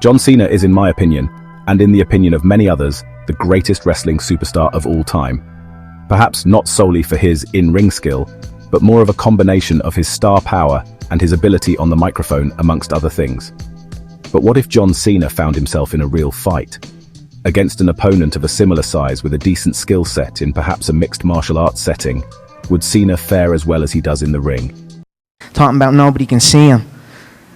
John Cena is, in my opinion, and in the opinion of many others, the greatest wrestling superstar of all time. Perhaps not solely for his in-ring skill, but more of a combination of his star power and his ability on the microphone, amongst other things. But what if John Cena found himself in a real fight? Against an opponent of a similar size with a decent skill set in perhaps a mixed martial arts setting, would Cena fare as well as he does in the ring? Talking about nobody can see him.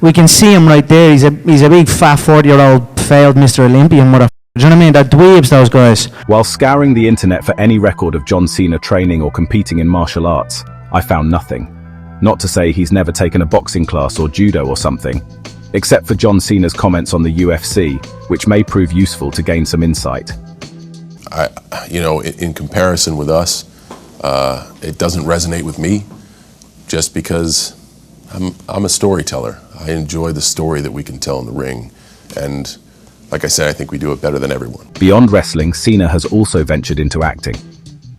We can see him right there. He's a big fat 40-year-old failed Mr. Olympian motherfucker. Do you know what I mean? They're dweebs, those guys. While scouring the internet for any record of John Cena training or competing in martial arts, I found nothing. Not to say he's never taken a boxing class or judo or something, except for John Cena's comments on the UFC, which may prove useful to gain some insight. In comparison with us, it doesn't resonate with me just because I'm a storyteller. I enjoy the story that we can tell in the ring. And like I said, I think we do it better than everyone. Beyond wrestling, Cena has also ventured into acting.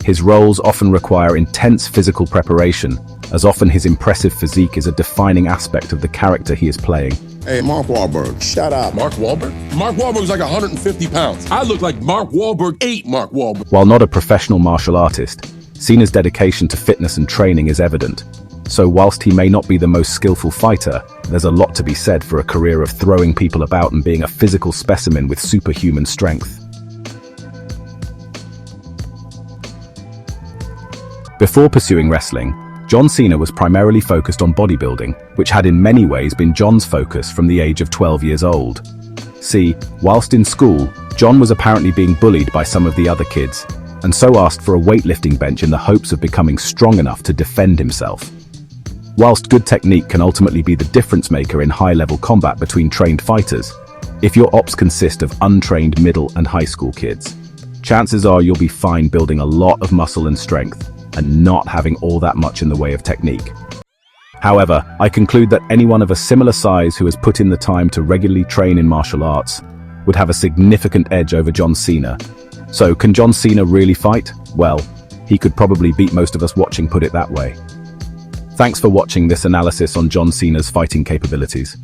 His roles often require intense physical preparation, as often his impressive physique is a defining aspect of the character he is playing. Hey, Mark Wahlberg, shut up. Mark Wahlberg? Mark Wahlberg's like 150 pounds. I look like Mark Wahlberg ate Mark Wahlberg. While not a professional martial artist, Cena's dedication to fitness and training is evident. So whilst he may not be the most skillful fighter, there's a lot to be said for a career of throwing people about and being a physical specimen with superhuman strength. Before pursuing wrestling, John Cena was primarily focused on bodybuilding, which had in many ways been John's focus from the age of 12 years old. See, whilst in school, John was apparently being bullied by some of the other kids, and so asked for a weightlifting bench in the hopes of becoming strong enough to defend himself. Whilst good technique can ultimately be the difference maker in high-level combat between trained fighters, if your ops consist of untrained middle and high school kids, chances are you'll be fine building a lot of muscle and strength, and not having all that much in the way of technique. However, I conclude that anyone of a similar size who has put in the time to regularly train in martial arts would have a significant edge over John Cena. So, can John Cena really fight? Well, he could probably beat most of us watching, put it that way. Thanks for watching this analysis on John Cena's fighting capabilities.